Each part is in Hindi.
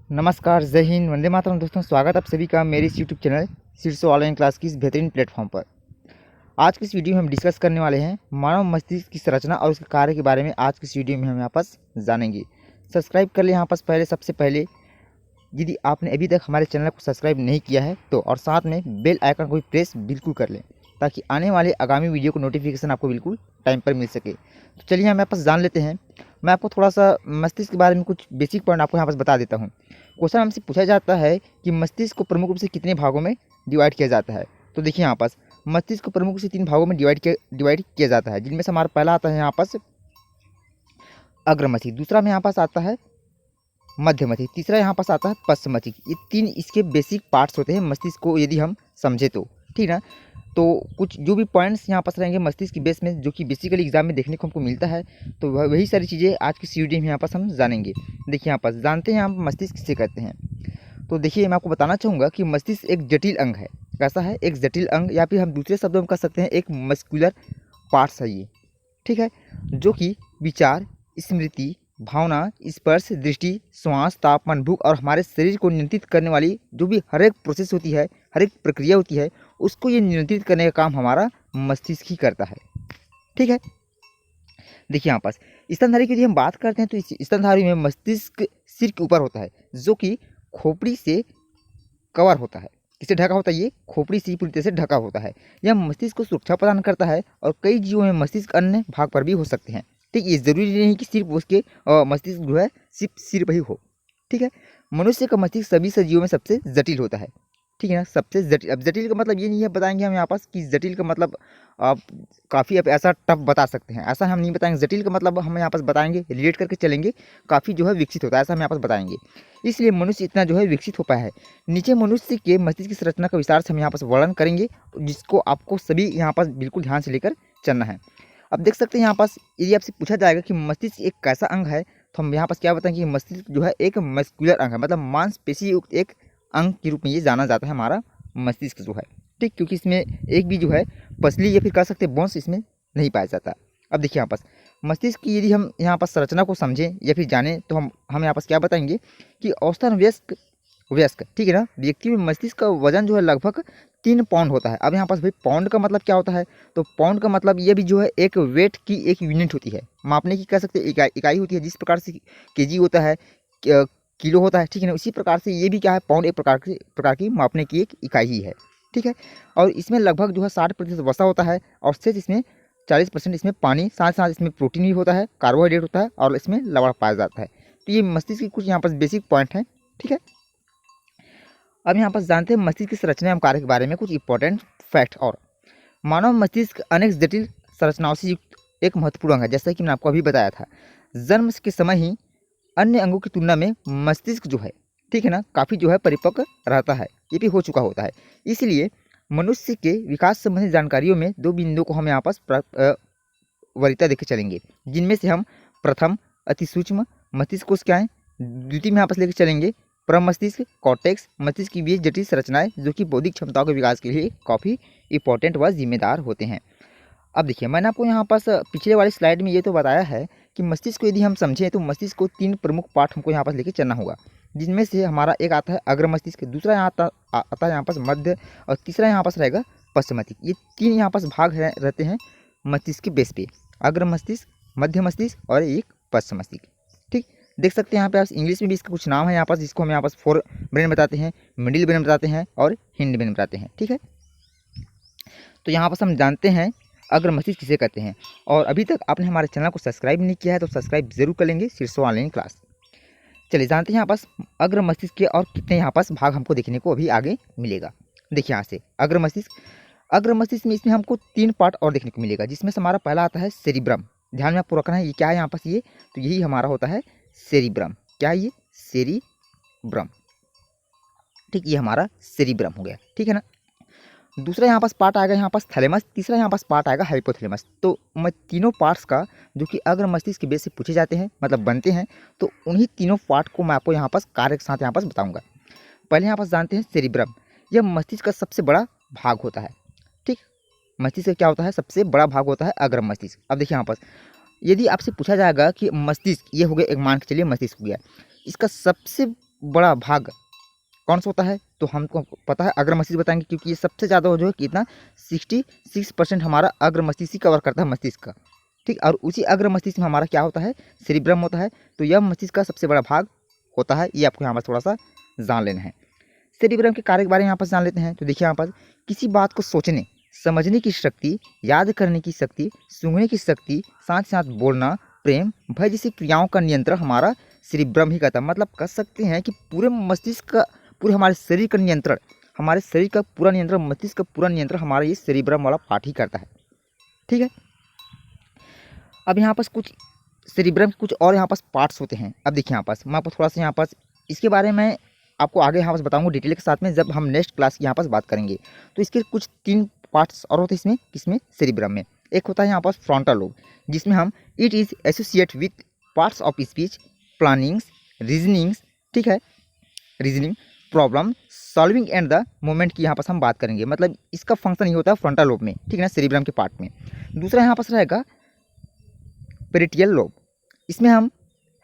नमस्कार, जय हिंद, वंदे मातरम। दोस्तों, स्वागत आप सभी का मेरे इस यूट्यूब चैनल शीर्षो ऑनलाइन क्लास की इस बेहतरीन प्लेटफॉर्म पर। आज की इस वीडियो में हम डिस्कस करने वाले हैं मानव मस्तिष्क की संरचना और उसके कार्य के बारे में। आज की इस वीडियो में हम यहाँ पर जानेंगे। सब्सक्राइब कर ले यहाँ पर सबसे पहले यदि आपने अभी तक हमारे चैनल को सब्सक्राइब नहीं किया है तो, और साथ में बेल आइकन को भी प्रेस बिल्कुल कर लें ताकि आने वाले आगामी वीडियो को नोटिफिकेशन आपको बिल्कुल टाइम पर मिल सके। तो चलिए हम यहाँ पर जान लेते हैं। मैं आपको थोड़ा सा मस्तिष्क के बारे में कुछ बेसिक पॉइंट आपको यहाँ पर बता देता हूँ। क्वेश्चन हमसे पूछा जाता है कि मस्तिष्क को प्रमुख रूप से कितने भागों में डिवाइड किया जाता है। तो देखिए यहाँ पास मस्तिष्क को प्रमुख रूप से 3 भागों में डिवाइड किया जाता है, जिनमें से हमारा पहला आता है यहाँ पास अग्र मस्तिष्क, दूसरा में यहाँ पास आता है मध्य मस्तिष्क, तीसरा यहाँ पास आता है पश्च मस्तिष्क। ये 3 इसके बेसिक पार्ट्स होते हैं मस्तिष्क को यदि हम समझे तो, ठीक ना। तो कुछ जो भी पॉइंट्स यहाँ पास रहेंगे मस्तिष्क की बेस में, जो कि बेसिकली एग्जाम में देखने को हमको मिलता है, तो वही सारी चीज़ें आज की वीडियो में यहाँ पास हम जानेंगे। देखिए यहाँ पास जानते हैं हम मस्तिष्क किसे कहते हैं। तो देखिए मैं आपको बताना चाहूँगा कि मस्तिष्क एक जटिल अंग है। कैसा है? एक जटिल अंग, या फिर हम दूसरे शब्दों में कह सकते हैं एक मस्कुलर पार्ट्स है ये, ठीक है, जो कि विचार, स्मृति, भावना, स्पर्श, दृष्टि, श्वास, तापमान, भूख और हमारे शरीर को नियंत्रित करने वाली जो भी हर एक प्रोसेस होती है, हर एक प्रक्रिया होती है, उसको ये नियंत्रित करने का काम हमारा मस्तिष्क ही करता है, ठीक है। देखिए यहाँ पास स्तनधारी की यदि हम बात करते हैं तो इस स्तनधारी में मस्तिष्क सिर के ऊपर होता है, जो कि खोपड़ी से कवर होता है। किससे ढका होता है? ये खोपड़ी से पूरी तरह से ढका होता है। यह मस्तिष्क को सुरक्षा प्रदान करता है और कई जीवों में मस्तिष्क अन्य भाग पर भी हो सकते हैं, ठीक। ये जरूरी नहीं कि सिर्फ उसके मस्तिष्क जो है सिर्फ सिर पर ही हो, ठीक है। मनुष्य का मस्तिष्क सभी सजीवों में सबसे जटिल होता है, ठीक है ना, सबसे जटिल। अब जटिल का मतलब ये नहीं है बताएंगे हम यहाँ पास कि जटिल का मतलब आप काफ़ी अब ऐसा टफ बता सकते हैं, ऐसा हम नहीं बताएंगे। जटिल का मतलब हम यहाँ पास बताएंगे, रिलेट करके चलेंगे, काफ़ी जो है विकसित होता है, ऐसा हम यहाँ पास बताएंगे। इसलिए मनुष्य इतना जो है विकसित हो पाया है। नीचे मनुष्य के मस्तिष्क की संरचना का विस्तार से हम यहाँ पास वर्णन करेंगे, जिसको आपको सभी यहाँ पास बिल्कुल ध्यान से लेकर चलना है। अब देख सकते हैं यहाँ पास यदि आपसे पूछा जाएगा कि मस्तिष्क एक कैसा अंग है, तो हम यहाँ पास क्या बताएंगे कि मस्तिष्क जो है एक मस्कुलर अंग है, मतलब मांसपेशी युक्त एक अंग के रूप में ये जाना जाता है हमारा मस्तिष्क जो है, ठीक। क्योंकि इसमें एक भी जो है पसली या फिर कह सकते हैं बोन्स इसमें नहीं पाया जाता। अब देखिए यहाँ पास मस्तिष्क की यदि हम यहाँ पास संरचना को समझें या फिर जानें तो हम यहाँ पास क्या बताएंगे कि औसतन वयस्क, ठीक है ना, व्यक्ति में मस्तिष्क का वजन जो है लगभग 3 पाउंड होता है। अब यहाँ पास भाई पाउंड का मतलब क्या होता है? तो पाउंड का मतलब ये भी जो है एक वेट की एक यूनिट होती है, मापने की कह सकते हैं इकाई होती है। जिस प्रकार से केजी होता है, किलो होता है, ठीक है ना, उसी प्रकार से ये भी क्या है, पाउंड एक प्रकार की मापने की एक इकाई ही है, ठीक है। और इसमें लगभग जो है 60% वसा होता है और शेष इसमें 40% इसमें पानी, साथ साथ इसमें प्रोटीन भी होता है, कार्बोहाइड्रेट होता है और इसमें लवण पाया जाता है। तो ये मस्तिष्क की कुछ यहाँ पर बेसिक पॉइंट हैं, ठीक है। अब यहाँ पर जानते हैं मस्तिष्क की संरचना एवं कार्य के बारे में कुछ इंपॉर्टेंट फैक्ट। और मानव मस्तिष्क अनेक जटिल संरचनाओं से युक्त एक महत्वपूर्ण अंग है, जैसा कि मैंने आपको अभी बताया था। जन्म के समय ही अन्य अंगों की तुलना में मस्तिष्क जो है, ठीक है ना, काफ़ी जो है परिपक्व रहता है, ये भी हो चुका होता है। इसलिए मनुष्य के विकास संबंधी जानकारियों में 2 बिंदुओं को हम यहाँ पास वरीयता देखे चलेंगे, जिनमें से हम प्रथम अति सूक्ष्म मस्तिष्क कोश क्या है, द्वितीय में यहाँ पास लेकर चलेंगे प्रमस्तिष्क कॉर्टेक्स मस्तिष्क की भी जटिल संरचनाएं, जो कि बौद्धिक क्षमताओं के विकास के लिए काफ़ी इंपॉर्टेंट व जिम्मेदार होते हैं। अब देखिए मैंने आपको यहाँ पास पिछले वाली स्लाइड में ये तो बताया है कि मस्तिष्क को यदि हम समझें तो मस्तिष्क को 3 प्रमुख पार्ट हमको यहाँ पास लेके चलना होगा, जिनमें से हमारा एक आता है अग्र मस्तिष्क, दूसरा यहाँ आता है यहाँ पास मध्य, और तीसरा यहाँ पास रहेगा पश्च मस्तिष्क। ये 3 यहाँ पास भाग रहते हैं मस्तिष्क के बेस पे, अग्र मस्तिष्क, मध्य मस्तिष्क और एक पश्च मस्तिष्क, ठीक। देख सकते हैं यहाँ पे आप इंग्लिश में भी इसका कुछ नाम है यहाँ पास, जिसको हम यहाँ पास फोर ब्रेन बताते हैं, मिडिल ब्रेन बताते हैं और हिंड ब्रेन बताते हैं, ठीक है। तो यहाँ पास हम जानते हैं अग्र मस्तिष्क किसे कहते हैं। और अभी तक आपने हमारे चैनल को सब्सक्राइब नहीं किया है तो सब्सक्राइब जरूर कर लेंगे, शीर्षो ऑनलाइन क्लास। चलिए जानते हैं यहाँ पास अग्र मस्तिष्क के और कितने यहाँ पास भाग हमको देखने को अभी आगे मिलेगा। देखिए यहाँ से अग्र मस्तिष्क में इसमें हमको 3 पार्ट और देखने को मिलेगा, जिसमें से हमारा पहला आता है सेरिब्रम। ध्यान में आपको रखना है ये क्या है यहाँ पास, ये तो यही हमारा होता है सेरिब्रम। क्या है ये? सेरिब्रम, ठीक, ये हमारा सेरिब्रम हो गया, ठीक है ना। दूसरा यहाँ पास पार्ट आएगा यहाँ पास थैलेमस, तीसरा यहाँ पास पार्ट आएगा हाइपोथैलेमस। तो मैं तीनों पार्ट्स का जो कि अग्र मस्तिष्क के बेस से पूछे जाते हैं, मतलब बनते हैं, तो उन्हीं तीनों पार्ट को मैं आपको यहाँ पास कार्य के साथ यहाँ पास बताऊँगा। पहले यहाँ पास जानते हैं सेरिब्रम, यह मस्तिष्क का सबसे बड़ा भाग होता है, ठीक। मस्तिष्क का क्या होता है? सबसे बड़ा भाग होता है अग्र मस्तिष्क। अब देखिए यहाँ पास यदि आपसे पूछा जाएगा कि मस्तिष्क, ये हो गया एक, मान के चलिए मस्तिष्क हो गया, इसका सबसे बड़ा भाग कौन सा होता है, तो हमको पता है अग्र मस्तिष्क बताएंगे, क्योंकि ये सबसे ज़्यादा जो है कितना 66% हमारा अग्र मस्तिष्क ही कवर करता है मस्तिष्क का। ठीक, और उसी अग्र मस्तिष्क में हमारा क्या होता है, सेरिब्रम होता है। तो यह मस्तिष्क का सबसे बड़ा भाग होता है, ये आपको यहाँ पर थोड़ा सा जान लेना है। सेरिब्रम के कार्य के बारे में यहाँ पर जान लेते हैं। तो देखिए यहाँ पर किसी बात को सोचने समझने की शक्ति, याद करने की शक्ति, सूंघने की शक्ति, साथ साथ बोलना, प्रेम, भय जैसी क्रियाओं का नियंत्रण हमारा सेरिब्रम ही करता है। मतलब कह सकते हैं कि पूरे मस्तिष्क का, पूरे हमारे शरीर का नियंत्रण, हमारे शरीर का पूरा नियंत्रण, मस्तिष्क का पूरा नियंत्रण हमारा ये सेरिब्रम वाला पार्ट ही करता है। ठीक है, अब यहाँ पास कुछ सेरिब्रम के कुछ और यहाँ पास पार्ट्स होते हैं। अब देखिए यहाँ पास मैं आपको थोड़ा सा यहाँ पास इसके बारे में आपको आगे यहाँ पास बताऊँगा डिटेल के साथ में, जब हम नेक्स्ट क्लास की यहाँ पास बात करेंगे। तो इसके कुछ 3 पार्ट्स और होते हैं इसमें, किसमें, सेरिब्रम में। एक होता है यहाँ पास फ्रंटल लोब, जिसमें हम it is associate with parts of speech, plannings, reasonings, ठीक है, reasoning, problem solving and the moment की यहाँ पास हम बात करेंगे। मतलब इसका फंक्शन ये होता है फ्रंटल लोब में, ठीक है ना, सेरिब्रम के पार्ट में। दूसरा यहाँ पास रहेगा पेरिटियल लोब, इसमें हम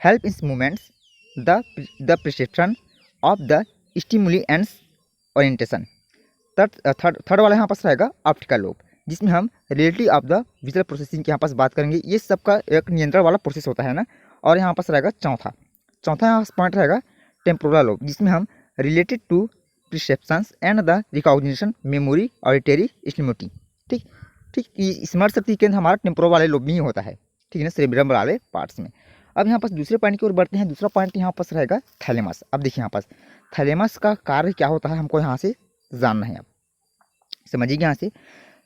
help in movements, the perception of the stimuli and orientation. Third वाला यहाँ पास रहेगा ऑप्टिकल लोब, जिसमें हम relative of the visual processing की यहाँ पास बात करेंगे। ये सबका एक नियंत्रण वाला प्रोसेस होता है ना। और यहाँ पास रहेगा चौथा यहाँ पॉइंट रहेगा टेम्पोरल लोब, जिसमें हम related to perceptions and the recognition, memory, auditory stimuli. ठीक ठीक, स्मरण शक्ति केंद्र हमारा टेम्पोरल वाले लोब में ही होता है, ठीक है ना, सेरिब्रम वाले पार्ट्स में। अब यहाँ पास दूसरे पॉइंट की ओर बढ़ते हैं। दूसरा पॉइंट यहाँ पास रहेगा थैलेमस। अब देखिए यहाँ पास थैलेमस का कार्य क्या होता है, हमको यहाँ से जानना है। आप समझिए यहाँ से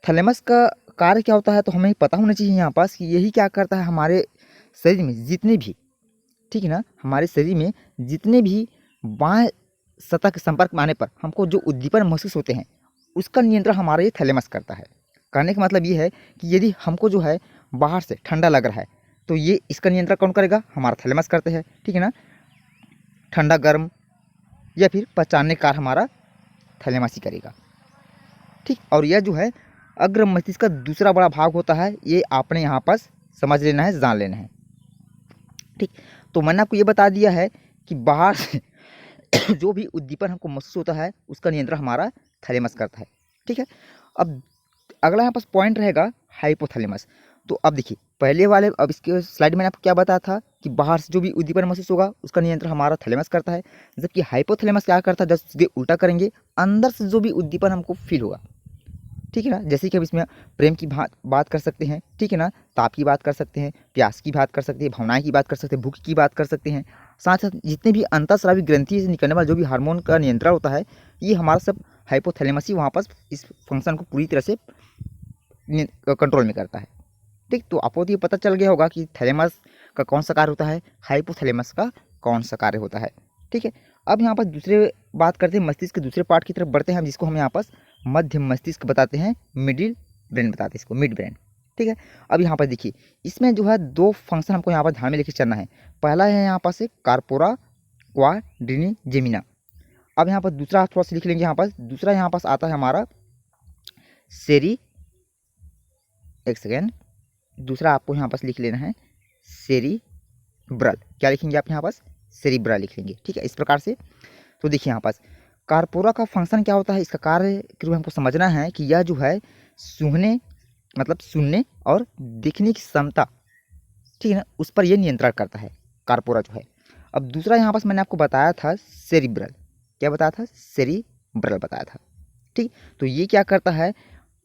थैलेमस का कार्य क्या होता है, तो हमें पता होना चाहिए यहाँ पास कि यही क्या करता है, हमारे शरीर में जितने भी, ठीक है ना, हमारे शरीर में जितने भी बाएं सतह के संपर्क में आने पर हमको जो उद्दीपन महसूस होते हैं, उसका नियंत्रण हमारा ये थैलेमस करता है। कहने का मतलब ये है कि यदि हमको जो है बाहर से ठंडा लग रहा है, तो ये इसका नियंत्रण कौन करेगा, हमारा थैलेमस करते हैं, ठीक है ना, ठंडा गर्म या फिर पहचानने का हमारा थैलेमस ही करेगा। ठीक, और यह जो है अग्र मस्तिष्क का दूसरा बड़ा भाग होता है, ये आपने यहाँ पास समझ लेना है, जान लेना है। ठीक, तो मैंने आपको ये बता दिया है कि बाहर से जो भी उद्दीपन हमको महसूस होता है, उसका नियंत्रण हमारा थैलेमस करता है। ठीक है, अब अगला यहाँ पास पॉइंट रहेगा हाइपोथैलेमस। तो अब देखिए पहले वाले, अब इसके स्लाइड में आपको क्या बताया था कि बाहर से जो भी उद्दीपन महसूस होगा उसका नियंत्रण हमारा थैलेमस करता है, जबकि हाइपोथैलेमस क्या करता है, जब सीधे उल्टा करेंगे, अंदर से जो भी उद्दीपन हमको फील होगा, ठीक है ना, जैसे कि अब इसमें प्रेम की बात कर सकते हैं, ठीक है ना, ताप की बात कर सकते हैं, प्यास की बात कर सकते हैं, भावनाएं की बात कर सकते हैं, भूख की बात कर सकते हैं, साथ साथ जितने भी अंतःस्रावी ग्रंथि से निकलने वाला जो भी हार्मोन का नियंत्रण होता है, ये हमारा सब हाइपोथैलेमस ही वहाँ पर इस फंक्शन को पूरी तरह से कंट्रोल में करता है। ठीक, तो आपको ये पता चल गया होगा कि थैलेमस का कौन सा कार्य होता है, हाइपोथैलेमस का कौन सा कार्य होता है। ठीक है, अब यहाँ पर दूसरे बात करते हैं मस्तिष्क के दूसरे पार्ट की तरफ बढ़ते हैं, जिसको हम यहाँ पर मध्य मस्तिष्क बताते हैं, मिडिल ब्रेन बताते हैं इसको, मिड ब्रेन। ठीक है, अब यहाँ पर देखिए इसमें जो है 2 फंक्शन हमको यहाँ पर ध्यान में लेकर चलना है। पहला है यहाँ पर से कार्पोरा क्वाड्रिजेमिना। अब यहाँ पर दूसरा थोड़ा सा लिख लेंगे, यहाँ पर दूसरा यहाँ पास आता है हमारा दूसरा आपको यहाँ पास लिख लेना है सेरिब्रल। क्या लिखेंगे आप यहाँ पास, सेरिब्रल लिख लेंगे। ठीक है, इस प्रकार से। तो देखिए यहाँ पास कार्पोरा का फंक्शन क्या होता है, इसका कार्य के रूप में हमको समझना है कि यह जो है सूंघने, मतलब सुनने और देखने की क्षमता, ठीक है ना, उस पर यह नियंत्रण करता है कार्पोरा जो है। अब दूसरा यहाँ पास मैंने आपको बताया था सेरिब्रल। क्या बताया था, सेरिब्रल बताया था। ठीक, तो ये क्या करता है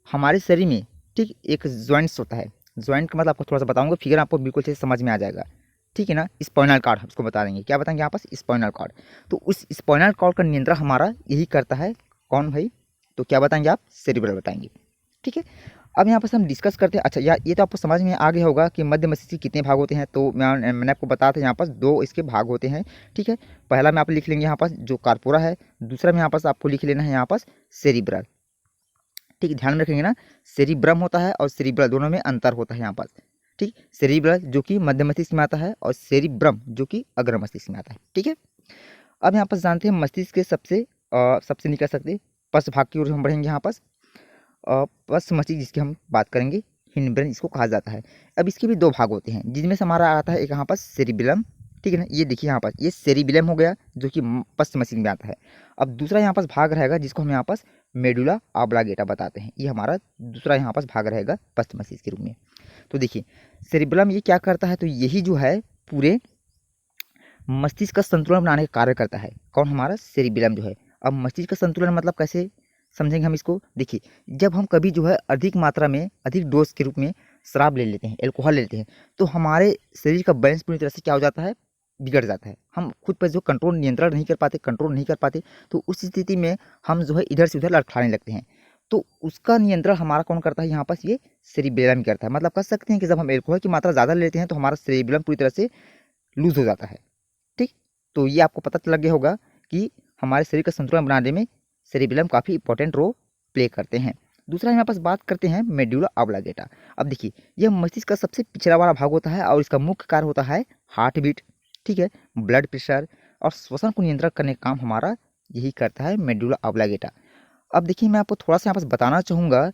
हमारे शरीर में, ठीक, एक जॉइंट्स होता है। जॉइंट का मतलब आपको थोड़ा सा बताऊंगा, फिगर आपको बिल्कुल अच्छे से समझ में आ जाएगा। ठीक है ना, स्पाइनल कॉर्ड हम उसको बता देंगे। क्या बताएंगे यहाँ पास, स्पाइनल कॉर्ड। तो उस स्पाइनल कॉर्ड का नियंत्रण हमारा यही करता है, कौन भाई, तो क्या बताएंगे आप, सेरिब्रल बताएंगे। ठीक है, अब यहाँ पर हम डिस्कस करते हैं। अच्छा यार, ये तो आपको समझ में आ गया होगा कि मध्य मस्तिष्क के कितने भाग होते हैं। तो मैंने आपको बताया था यहाँ पास 2 इसके भाग होते हैं। ठीक है, पहला में आप लिख लेंगे यहाँ पास जो कार्पोरा है, दूसरा में यहाँ पास आपको लिख लेना है यहाँ पास सेरिब्रल। ठीक है, ध्यान में रखेंगे ना, सेरिब्रम होता है और सेरिब्रल दोनों में अंतर होता है यहाँ पास। ठीक, सेरिब्रल जो कि मध्य मस्तिष्क में आता है और सेरिब्रम जो कि अग्र मस्तिष्क में आता है। ठीक है, अब यहाँ पास जानते हैं मस्तिष्क के सबसे निकल सकते पश्च भाग की ओर हम बढ़ेंगे। यहाँ पास पश्च मस्तिष्क जिसकी हम बात करेंगे, हिंड ब्रेन इसको कहा जाता है। अब इसके भी 2 भाग होते हैं, जिनमें से हमारा आता है एक यहाँ पास सेरिबेलम ठीक है ना। ये देखिए यहाँ पर ये सेरिबेलम हो गया जो कि पश्च मस्तिष्क में आता है। अब दूसरा यहाँ पास भाग रहेगा जिसको हम यहाँ पास मेडुला ऑब्लांगेटा बताते हैं। ये हमारा दूसरा यहाँ पास भाग रहेगा पश्च मस्तिष्क के रूप में। तो देखिए सेरिबेलम ये क्या करता है, तो यही जो है पूरे मस्तिष्क का संतुलन बनाने का कार्य करता है। कौन? हमारा सेरिबेलम जो है। अब मस्तिष्क का संतुलन मतलब कैसे समझेंगे हम इसको? देखिए जब हम कभी जो है अधिक मात्रा में अधिक डोज के रूप में शराब ले लेते हैं, एल्कोहल ले लेते हैं, तो हमारे शरीर का बैलेंस पूरी तरह से क्या हो जाता है? बिगड़ जाता है। हम खुद पर जो कंट्रोल नियंत्रण नहीं कर पाते, कंट्रोल नहीं कर पाते, तो उस स्थिति में हम जो है इधर से उधर लड़खड़ाने लगते हैं। तो उसका नियंत्रण हमारा कौन करता है? यहाँ पास ये सेरिबेलम करता है। मतलब कह सकते हैं कि जब हम एल्कोहल की मात्रा ज़्यादा लेते हैं तो हमारा सेरिबेलम पूरी तरह से लूज हो जाता है। ठीक, तो ये आपको पता लग गया होगा कि हमारे शरीर का संतुलन बनाने में सेरिबेलम काफ़ी इंपॉर्टेंट रोल प्ले करते हैं। दूसरा यहाँ पास बात करते हैं मेडुला ऑब्लांगेटा। अब देखिए यह मस्तिष्क का सबसे पिछड़ा वाला भाग होता है और इसका मुख्य कार्य होता है हार्ट बीट, ठीक है, ब्लड प्रेशर और श्वसन को नियंत्रण करने का काम हमारा यही करता है मेडुला ऑब्लांगेटा। अब देखिए मैं आपको थोड़ा सा यहाँ पास बताना चाहूँगा,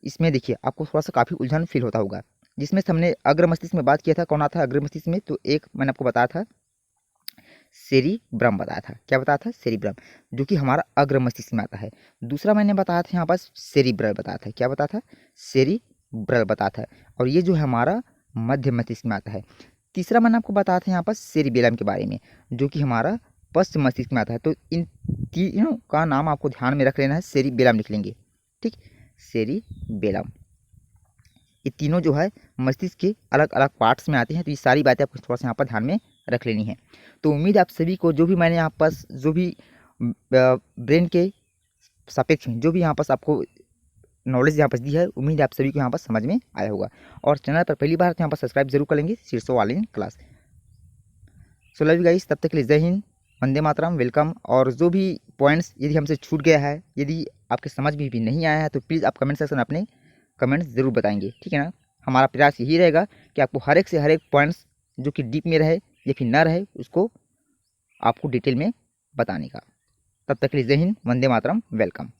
इसमें देखिए आपको थोड़ा सा काफ़ी उलझन फील होता होगा। जिसमें से हमने अग्र मस्तिष्क में बात किया था, कौन आता है अग्र मस्तिष्क में? तो एक मैंने आपको बताया था सेरिब्रम बताया था। क्या बताया था? सेरिब्रम, जो कि हमारा अग्र मस्तिष्क में आता है। दूसरा मैंने बताया था यहाँ पास सेरिब्रल बताया था। क्या बताया था? सेरिब्रल बताया था। और ये जो है हमारा मध्य मस्तिष्क में आता है। तीसरा मैंने आपको बताया था यहाँ पर सेरिबेलम के बारे में, जो कि हमारा पश्च मस्तिष्क में आता है। तो इन तीनों का नाम आपको ध्यान में रख लेना है, सेरिबेलम लिख लेंगे। ठीक, सेरिबेलम। ये तीनों जो है मस्तिष्क के अलग अलग पार्ट्स में आते हैं। तो ये सारी बातें आपको थोड़ा सा यहाँ पर ध्यान में रख लेनी है। तो उम्मीद है आप सभी को जो भी मैंने यहाँ पास जो भी ब्रेन के सापेक्ष में जो भी यहाँ पास आपको नॉलेज यहाँ पास दी है, उम्मीद है आप सभी को यहाँ पर समझ में आया होगा। और चैनल पर पहली बार तो यहाँ पर सब्सक्राइब जरूर कर लेंगे, Shirsho online class. So love you guys, तब तक के लिए जय हिंद, वंदे मातरम, वेलकम। और जो भी पॉइंट्स यदि हमसे छूट गया है, यदि आपके समझ में भी नहीं आया है, तो प्लीज़ आप कमेंट सेक्शन अपने कमेंट्स ज़रूर बताएंगे, ठीक है ना। हमारा प्रयास यही रहेगा कि आपको हर एक से हर एक पॉइंट्स जो कि डीप में रहे या फिर ना रहे उसको आपको डिटेल में बताने का। तब तक के लिए जय हिंद, वंदे मातरम, वेलकम।